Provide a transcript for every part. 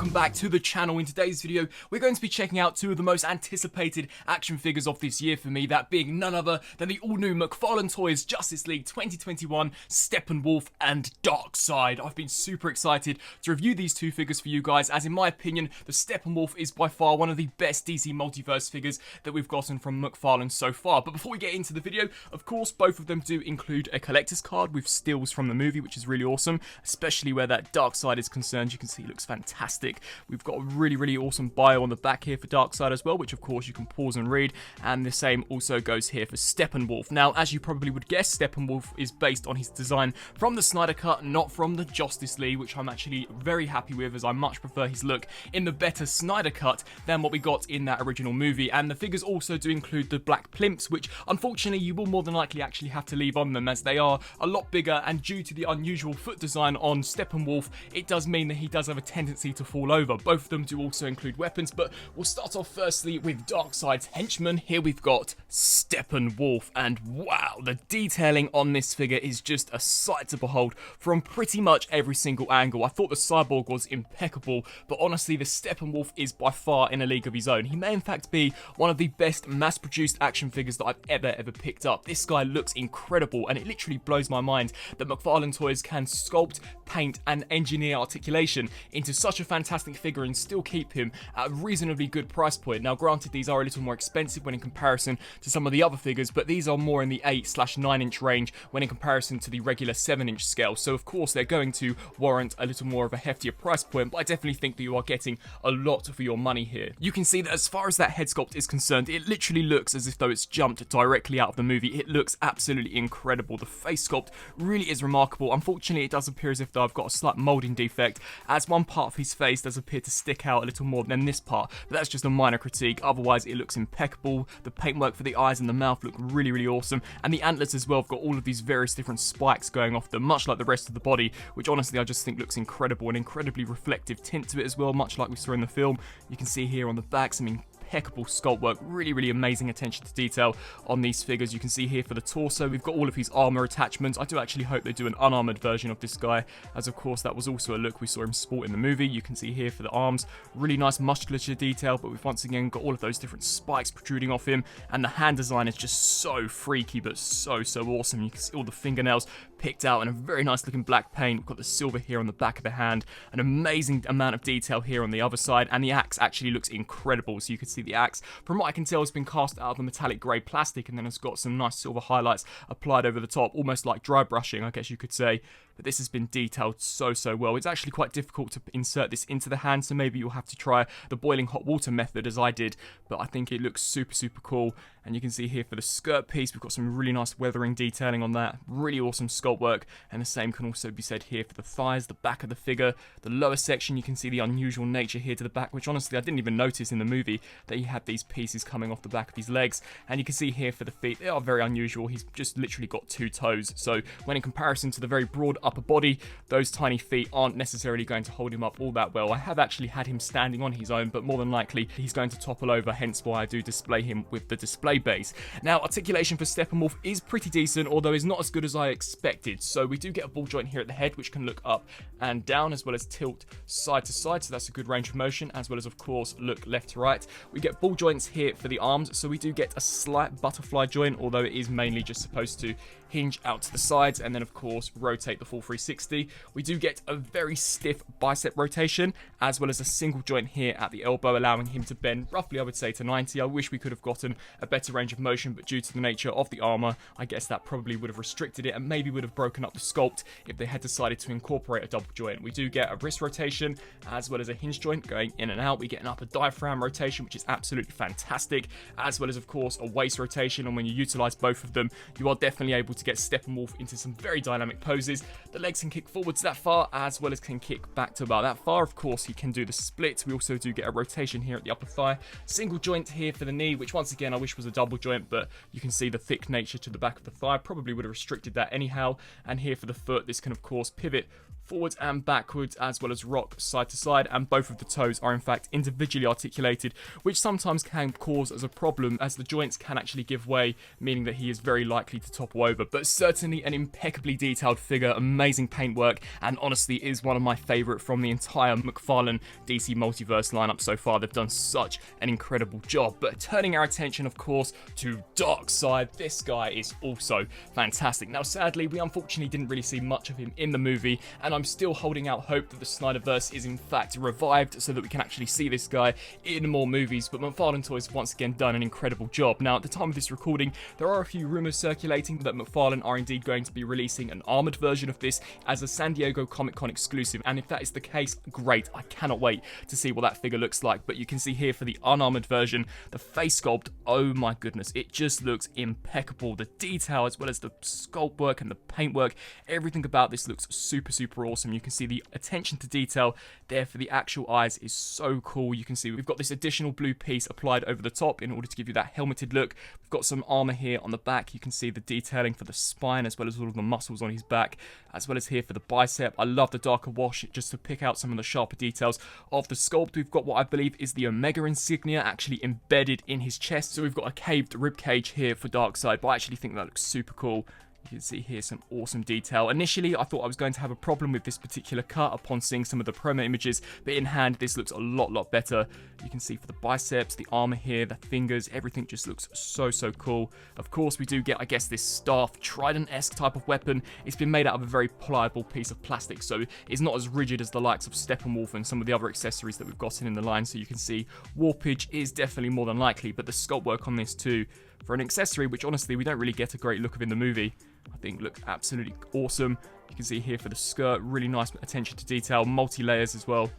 welcome back to the channel. In today's video, we're going to be checking out two of the most anticipated action figures of this year for me, that being none other than the all-new McFarlane Toys Justice League 2021 Steppenwolf and Darkside. I've been super excited to review these two figures for you guys, as in my opinion, the Steppenwolf is by far one of the best DC Multiverse figures that we've gotten from McFarlane so far. But before we get into the video, of course, both of them do include a collector's card with stills from the movie, which is really awesome, especially where that Darkside is concerned. You can see it looks fantastic. We've got a really awesome bio on the back here for Darkside as well, which of course you can pause and read, and the same also goes here for Steppenwolf. Now, as you probably would guess, Steppenwolf is based on his design from the Snyder Cut, not from the Justice League, which I'm actually very happy with, as I much prefer his look in the better Snyder Cut than what we got in that original movie. And the figures also do include the black plimps, which unfortunately you will more than likely actually have to leave on them, as they are a lot bigger, and due to the unusual foot design on Steppenwolf, it does mean that he does have a tendency to fall over. Both of them do also include weapons, but we'll start off firstly with Darkside's henchman. Here we've got Steppenwolf, and wow, the detailing on this figure is just a sight to behold from pretty much every single angle. I thought the cyborg was impeccable, but honestly the Steppenwolf is by far in a league of his own. He may in fact be one of the best mass-produced action figures that I've ever picked up. This guy looks incredible, and it literally blows my mind that McFarlane Toys can sculpt, paint and engineer articulation into such a fantastic figure and still keep him at a reasonably good price point. Now granted, these are a little more expensive when in comparison to some of the other figures, but these are more in the 8/9 inch range when in comparison to the regular 7-inch scale, so of course they're going to warrant a little more of a heftier price point, but I definitely think that you are getting a lot for your money here. You can see that as far as that head sculpt is concerned, it literally looks as if though it's jumped directly out of the movie. It looks absolutely incredible. The face sculpt really is remarkable. Unfortunately, it does appear as if though I've got a slight moulding defect, as one part of his face does appear to stick out a little more than this part, but that's just a minor critique. Otherwise, it looks impeccable. The paintwork for the eyes and the mouth look really awesome, and the antlers as well have got all of these various different spikes going off them, much like the rest of the body, which honestly I just think looks incredible. An incredibly reflective tint to it as well, much like we saw in the film. You can see here on the back some impeccable sculpt work, really amazing attention to detail on these figures. You can see here for the torso, we've got all of his armor attachments. I do actually hope they do an unarmored version of this guy, as of course that was also a look we saw him sport in the movie. You can see here for the arms, really nice musculature detail, but we've once again got all of those different spikes protruding off him, and the hand design is just so freaky, but so awesome. You can see all the fingernails picked out in a very nice looking black paint. We've got the silver here on the back of the hand, an amazing amount of detail here on the other side, and the axe actually looks incredible. So you can see the axe, from what I can tell, has been cast out of the metallic grey plastic, and then has got some nice silver highlights applied over the top, almost like dry brushing, I guess you could say. But this has been detailed so well. It's actually quite difficult to insert this into the hand, so maybe you'll have to try the boiling hot water method as I did, but I think it looks super cool. And you can see here for the skirt piece, we've got some really nice weathering detailing on that, really awesome sculpt work, and the same can also be said here for the thighs, the back of the figure, the lower section. You can see the unusual nature here to the back, which honestly I didn't even notice in the movie that he had these pieces coming off the back of his legs. And you can see here for the feet, they are very unusual. He's just literally got 2 toes, so when in comparison to the very broad upper body, those tiny feet aren't necessarily going to hold him up all that well. I have actually had him standing on his own, but more than likely he's going to topple over, hence why I do display him with the display base. Now, articulation for Steppenwolf is pretty decent, although it's not as good as I expected. So we do get a ball joint here at the head, which can look up and down, as well as tilt side to side, so that's a good range of motion, as well as of course look left to right. We get ball joints here for the arms, so we do get a slight butterfly joint, although it is mainly just supposed to hinge out to the sides and then of course rotate the full 360. We do get a very stiff bicep rotation, as well as a single joint here at the elbow, allowing him to bend roughly, I would say, to 90. I wish we could have gotten a better range of motion, but due to the nature of the armor, I guess that probably would have restricted it and maybe would have broken up the sculpt if they had decided to incorporate a double joint. We do get a wrist rotation, as well as a hinge joint going in and out. We get an upper diaphragm rotation, which is absolutely fantastic, as well as of course a waist rotation, and when you utilize both of them, you are definitely able to get Steppenwolf into some very dynamic poses. The legs can kick forwards that far, as well as can kick back to about that far. Of course, he can do the split. We also do get a rotation here at the upper thigh. Single joint here for the knee, which once again I wish was a double joint, but you can see the thick nature to the back of the thigh probably would have restricted that anyhow. And here for the foot, this can of course pivot forwards and backwards, as well as rock side to side, and both of the toes are in fact individually articulated, which sometimes can cause as a problem, as the joints can actually give way, meaning that he is very likely to topple over. But certainly an impeccably detailed figure, amazing paintwork, and honestly is one of my favourite from the entire McFarlane DC Multiverse lineup so far. They've done such an incredible job. But turning our attention, of course, to Darkside, this guy is also fantastic. Now, sadly, we unfortunately didn't really see much of him in the movie, and I'm still holding out hope that the Snyderverse is in fact revived so that we can actually see this guy in more movies. But McFarlane Toys have once again done an incredible job. Now, at the time of this recording, there are a few rumours circulating that McFarlane are indeed going to be releasing an armoured version of this as a San Diego Comic-Con exclusive, and if that is the case, great. I cannot wait to see what that figure looks like. But you can see here for the unarmoured version, the face sculpt, oh my goodness, it just looks impeccable. The detail as well as the sculpt work and the paintwork, everything about this looks super awesome. You can see the attention to detail there for the actual eyes is so cool. You can see we've got this additional blue piece applied over the top in order to give you that helmeted look. We've got some armor here on the back. You can see the detailing for the spine as well as all of the muscles on his back, as well as here for the bicep. I love the darker wash just to pick out some of the sharper details of the sculpt. We've got what I believe is the Omega insignia actually embedded in his chest. So we've got a caved rib cage here for Darkside, but I actually think that looks super cool. You can see here some awesome detail. Initially, I thought I was going to have a problem with this particular cut upon seeing some of the promo images, but in hand, this looks a lot better. You can see for the biceps, the armor here, the fingers, everything just looks so cool. Of course, we do get, I guess, this staff, trident-esque type of weapon. It's been made out of a very pliable piece of plastic, so it's not as rigid as the likes of Steppenwolf and some of the other accessories that we've gotten in the line. So you can see warpage is definitely more than likely, but the sculpt work on this too, for an accessory which honestly we don't really get a great look of in the movie, I think looks absolutely awesome. You can see here for the skirt, really nice attention to detail, multi-layers as well,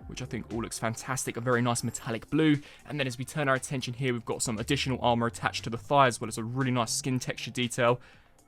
which I think all looks fantastic. A very nice metallic blue. And then as we turn our attention here, we've got some additional armor attached to the thigh, as well as a really nice skin texture detail.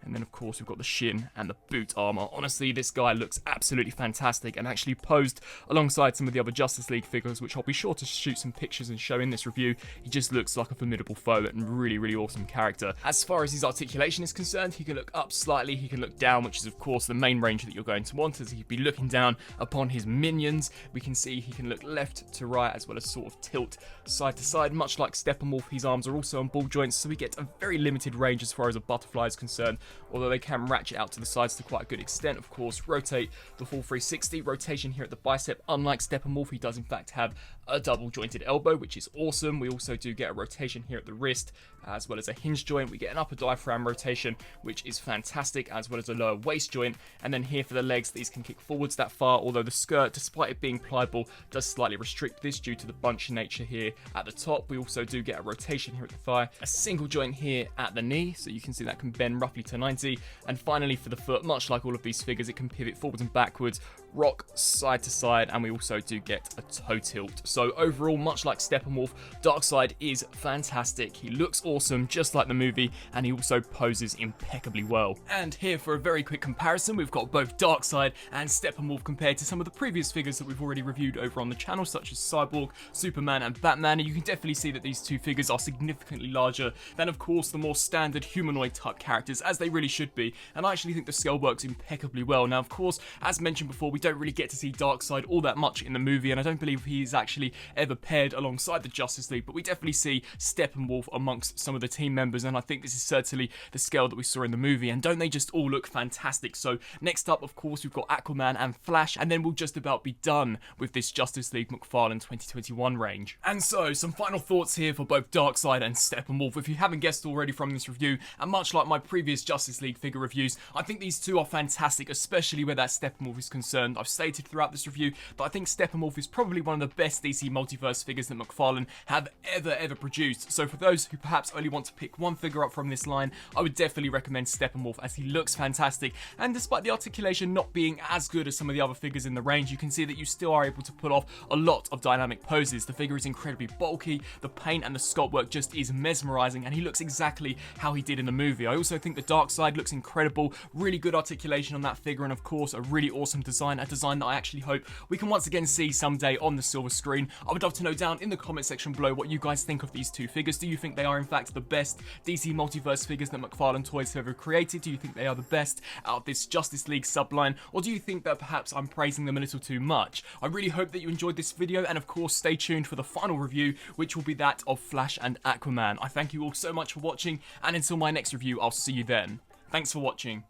And then, of course, we've got the shin and the boot armor. Honestly, this guy looks absolutely fantastic and actually posed alongside some of the other Justice League figures, which I'll be sure to shoot some pictures and show in this review. He just looks like a formidable foe and really awesome character. As far as his articulation is concerned, he can look up slightly, he can look down, which is, of course, the main range that you're going to want, as he'd be looking down upon his minions. We can see he can look left to right, as well as sort of tilt side to side. Much like Steppenwolf, his arms are also on ball joints, so we get a very limited range as far as a butterfly is concerned, although they can ratchet out to the sides to quite a good extent. Of course, rotate the full 360. Rotation here at the bicep. Unlike Steppenwolf, he does in fact have a double jointed elbow, which is awesome. We also do get a rotation here at the wrist, as well as a hinge joint. We get an upper diaphragm rotation, which is fantastic, as well as a lower waist joint. And then here for the legs, these can kick forwards that far, although the skirt, despite it being pliable, does slightly restrict this due to the bunchy nature here at the top. We also do get a rotation here at the thigh, a single joint here at the knee, so you can see that can bend roughly to 90. And finally for the foot, much like all of these figures, it can pivot forwards and backwards, rock side to side, and we also do get a toe tilt. So overall, much like Steppenwolf, Darkside is fantastic. He looks awesome, just like the movie, and he also poses impeccably well. And here for a very quick comparison, we've got both Darkside and Steppenwolf compared to some of the previous figures that we've already reviewed over on the channel, such as Cyborg, Superman, and Batman, and you can definitely see that these two figures are significantly larger than, of course, the more standard humanoid type characters, as they really should be, and I actually think the scale works impeccably well. Now, of course, as mentioned before, we don't really get to see Darkside all that much in the movie, and I don't believe he's actually ever paired alongside the Justice League, but we definitely see Steppenwolf amongst some of the team members, and I think this is certainly the scale that we saw in the movie, and don't they just all look fantastic? So next up, of course, we've got Aquaman and Flash, and then we'll just about be done with this Justice League McFarlane 2021 range. And so, some final thoughts here for both Darkside and Steppenwolf. If you haven't guessed already from this review, and much like my previous Justice League figure reviews, I think these two are fantastic, especially where that Steppenwolf is concerned. I've stated throughout this review that I think Steppenwolf is probably one of the best DC Multiverse figures that McFarlane have ever produced. So for those who perhaps only want to pick one figure up from this line, I would definitely recommend Steppenwolf, as he looks fantastic, and despite the articulation not being as good as some of the other figures in the range, you can see that you still are able to pull off a lot of dynamic poses. The figure is incredibly bulky, the paint and the sculpt work just is mesmerizing, and he looks exactly how he did in the movie. I also think the Darkside looks incredible, really good articulation on that figure, and of course a really awesome design, a design that I actually hope we can once again see someday on the silver screen. I would love to know down in the comment section below what you guys think of these two figures. Do you think they are in fact the best DC Multiverse figures that McFarlane Toys have ever created? Do you think they are the best out of this Justice League subline? Or do you think that perhaps I'm praising them a little too much? I really hope that you enjoyed this video, and of course stay tuned for the final review, which will be that of Flash and Aquaman. I thank you all so much for watching, and until my next review, I'll see you then. Thanks for watching.